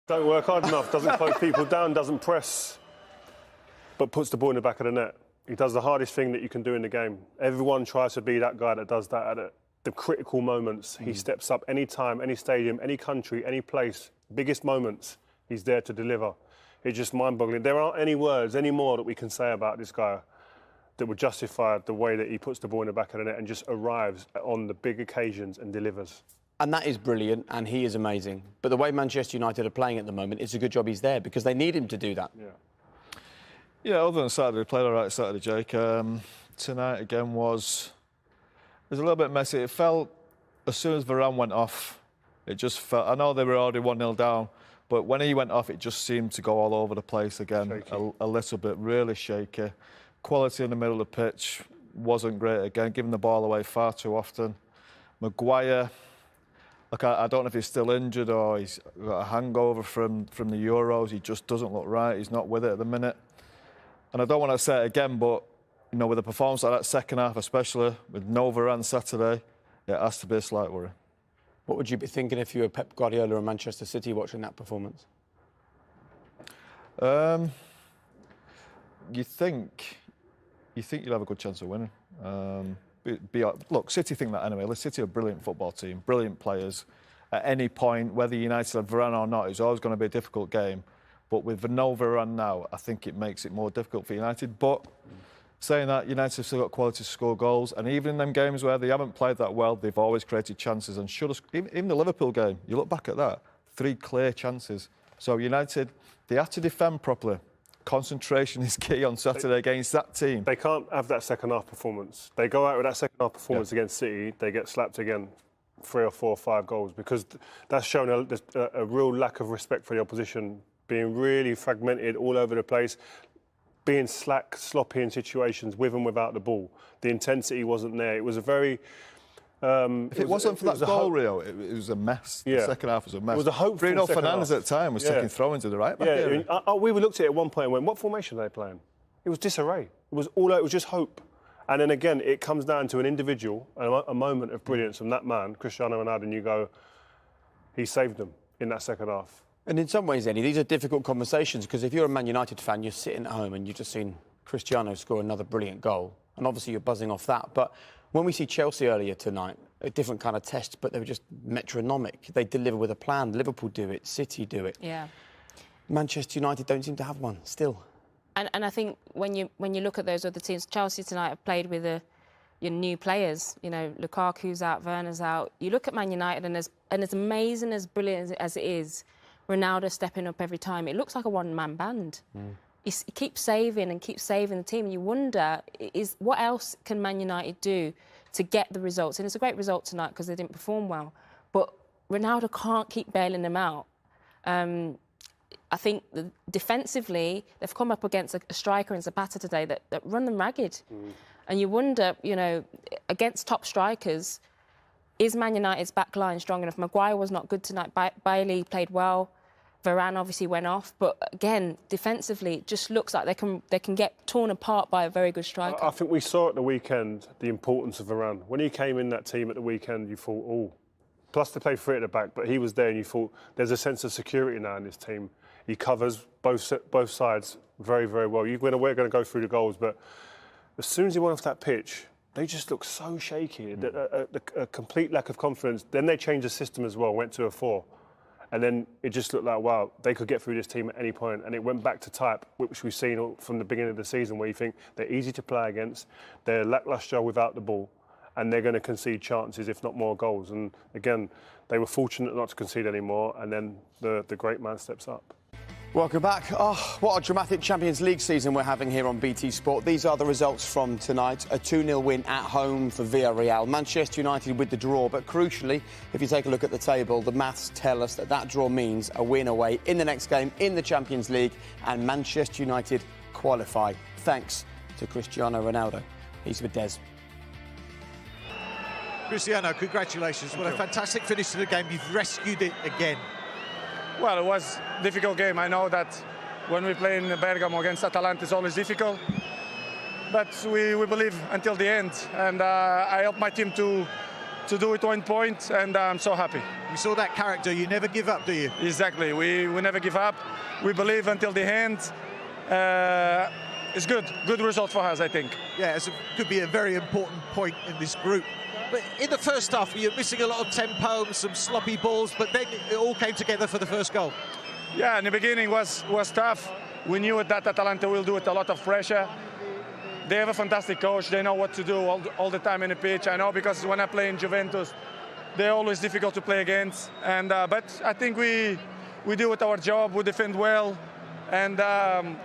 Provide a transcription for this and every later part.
Don't work hard enough, doesn't close people down, doesn't press, but puts the ball in the back of the net. He does the hardest thing that you can do in the game. Everyone tries to be that guy that does that at the critical moments. He steps up any time, any stadium, any country, any place, biggest moments, he's there to deliver. It's just mind-boggling. There aren't any words anymore that we can say about this guy that would justify the way that he puts the ball in the back of the net and just arrives on the big occasions and delivers. And that is brilliant, and he is amazing. But the way Manchester United are playing at the moment, it's a good job he's there because they need him to do that. Yeah, other than Saturday, we played all right Saturday, Jake. Tonight, again, was a little bit messy. It felt, as soon as Varane went off, it just felt... I know they were already 1-0 down, but when he went off, it just seemed to go all over the place again, a little bit, really shaky. Quality in the middle of the pitch wasn't great again, giving the ball away far too often. Maguire... Look, I don't know if he's still injured or he's got a hangover from the Euros. He just doesn't look right. He's not with it at the minute. And I don't want to say it again, but, you know, with a performance like that second half, especially with no Varane Saturday, it has to be a slight worry. What would you be thinking if you were Pep Guardiola and Manchester City watching that performance? You think you'll have a good chance of winning. Look, City think that anyway. City are a brilliant football team, brilliant players. At any point, whether United have Varane or not, it's always going to be a difficult game. But with no Varane now, I think it makes it more difficult for United. But saying that, United have still got quality to score goals. And even in them games where they haven't played that well, they've always created chances. And even the Liverpool game, you look back at that, 3 clear chances. So United, they have to defend properly. Concentration is key on Saturday against that team. They can't have that second-half performance. They go out with that second-half performance against City, they get slapped again 3 or 4 or 5 goals because that's shown a real lack of respect for the opposition, being really fragmented all over the place, being slack, sloppy in situations with and without the ball. The intensity wasn't there. It was a very... if it wasn't for that goal, Rio, it was a mess. Yeah. The second half was a mess. It was a hopeful Bruno second Fernandes half. at the time was taking throw-ins to the right back area. We looked at it at one point and went, what formation are they playing? It was disarray. It was just hope. And then again, it comes down to an individual, a moment of brilliance from that man, Cristiano Ronaldo, and you go, he saved them in that second half. And in some ways, Eddie, these are difficult conversations because if you're a Man United fan, you're sitting at home and you've just seen Cristiano score another brilliant goal. And obviously you're buzzing off that. But when we see Chelsea earlier tonight, a different kind of test, but they were just metronomic. They deliver with a plan. Liverpool do it. City do it. Yeah. Manchester United don't seem to have one still. And I think when you look at those other teams, Chelsea tonight have played with your new players. You know, Lukaku's out, Werner's out. You look at Man United, and as amazing, as brilliant as it is, Ronaldo stepping up every time. It looks like a one-man band. He keeps saving and keeps saving the team. And you wonder, what else can Man United do to get the results? And it's a great result tonight because they didn't perform well. But Ronaldo can't keep bailing them out. I think defensively, they've come up against a striker in Zapata today that run them ragged. And you wonder, you know, against top strikers, is Man United's back line strong enough? Maguire was not good tonight. Bailey played well. Varane obviously went off. But again, defensively, it just looks like they can get torn apart by a very good striker. I think we saw at the weekend the importance of Varane. When he came in that team at the weekend, you thought, oh, plus they played 3 at the back, but he was there and you thought there's a sense of security now in this team. He covers both sides very, very well. We're going to go through the goals, but as soon as he went off that pitch, they just looked so shaky, a complete lack of confidence. Then they changed the system as well, went to a 4. And then it just looked like, wow, they could get through this team at any point. And it went back to type, which we've seen from the beginning of the season, where you think they're easy to play against, they're lacklustre without the ball, and they're going to concede chances, if not more goals. And again, they were fortunate not to concede any more, and then the great man steps up. Welcome back. Oh, what a dramatic Champions League season we're having here on BT Sport. These are the results from tonight. A 2-0 win at home for Villarreal. Manchester United with the draw, but crucially, if you take a look at the table, the maths tell us that draw means a win away in the next game in the Champions League, and Manchester United qualify, thanks to Cristiano Ronaldo. He's with Des. Cristiano, congratulations. What a fantastic finish to the game. You've rescued it again. Well, it was a difficult game. I know that when we play in Bergamo against Atalanta, it's always difficult. But we believe until the end. And I helped my team to do it 1 point, and I'm so happy. We saw that character. You never give up, do you? Exactly. We never give up. We believe until the end. It's good. Good result for us, I think. Yeah, it could be a very important point in this group. But in the first half, you're missing a lot of tempo, some sloppy balls, but then it all came together for the first goal. Yeah, in the beginning was tough. We knew that Atalanta will do it, a lot of pressure. They have a fantastic coach. They know what to do all the time in the pitch. I know because when I play in Juventus, they're always difficult to play against. And but I think we do it our job. We defend well, and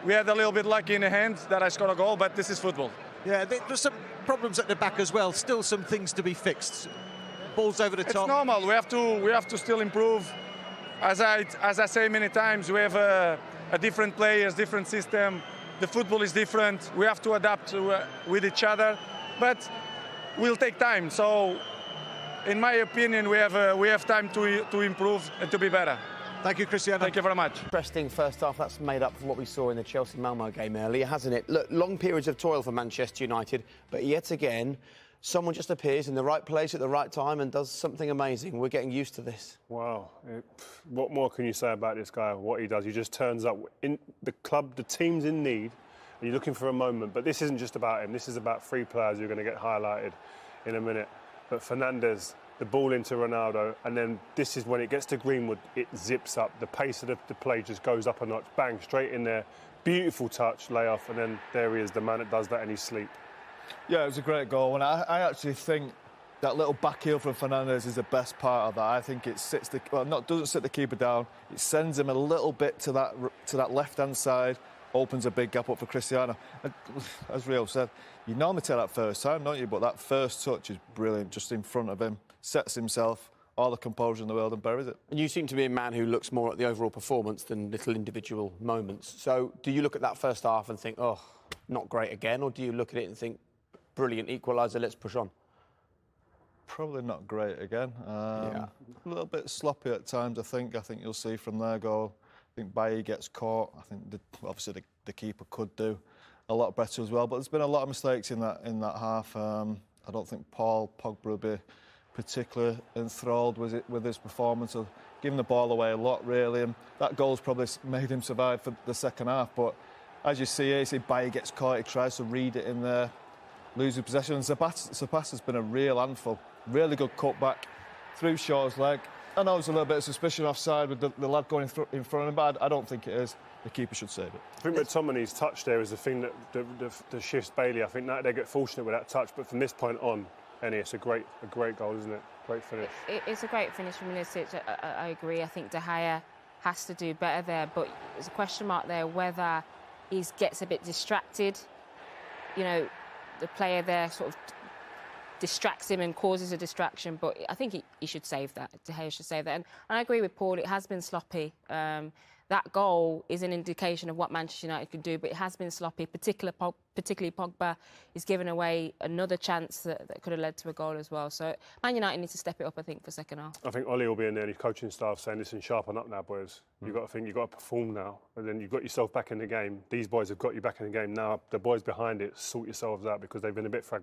we had a little bit lucky in the hand that I scored a goal. But this is football. Yeah, there's some problems at the back as well. Still some things to be fixed. Balls over the top. It's normal. We have to still improve. As I say many times, we have a different players, different system. The football is different. We have to adapt with each other, but we'll take time. So, in my opinion, we have time to improve and to be better. Thank you, Cristiano. Thank you very much. Interesting first half. That's made up for what we saw in the Chelsea-Malmo game earlier, hasn't it? Look, long periods of toil for Manchester United, but yet again, someone just appears in the right place at the right time and does something amazing. We're getting used to this. Wow. What more can you say about this guy, what he does? He just turns up in the club, the team's in need, and you're looking for a moment. But this isn't just about him. This is about three players who are going to get highlighted in a minute. But Fernandes, the ball into Ronaldo, and then this is when it gets to Greenwood, it zips up. The pace of the play just goes up a notch. Bang, straight in there. Beautiful touch, layoff, and then there he is, the man that does that in his sleep. Yeah, it was a great goal, and I actually think that little back heel from Fernandes is the best part of that. I think it doesn't sit the keeper down. It sends him a little bit to that left-hand side, opens a big gap up for Cristiano. And, as Rio said, you normally take that first time, don't you? But that first touch is brilliant, just in front of him, sets himself, all the composure in the world, and buries it. And you seem to be a man who looks more at the overall performance than little individual moments. So do you look at that first half and think, oh, not great again? Or do you look at it and think, brilliant equaliser, let's push on? Probably not great again. Yeah. A little bit sloppy at times, I think. I think you'll see from their goal. I think Bailly gets caught. I think obviously the keeper could do a lot better as well. But there's been a lot of mistakes in that half. I don't think Paul Pogba will be particularly enthralled with his performance of giving the ball away a lot, really. And that goal's probably made him survive for the second half. But as you see here, Bailly gets caught. He tries to read it in there, losing possession. And Zapata has been a real handful. Really good cutback through Shaw's leg. I know there's a little bit of suspicion offside with the lad going in front of him, but I don't think it is. The keeper should save it. I think McTominay's touch there is the thing that shifts Bailey. I think that they get fortunate with that touch, but from this point on, it's a great goal, isn't it? Great finish. It's a great finish from Milicic. I agree. I think De Gea has to do better there, but there's a question mark there whether he gets a bit distracted. You know, the player there sort of distracts him and causes a distraction, but I think he should save that. De Gea should save that. And I agree with Paul, it has been sloppy. That goal is an indication of what Manchester United could do, but it has been sloppy, particularly Pogba is giving away another chance that could have led to a goal as well. So Man United need to step it up, I think, for second half. I think Ollie will be in there and his coaching staff saying, listen, sharpen up now, boys. You've got to think, you've got to perform now. And then you've got yourself back in the game. These boys have got you back in the game. Now, the boys behind it, sort yourselves out because they've been a bit fragmented.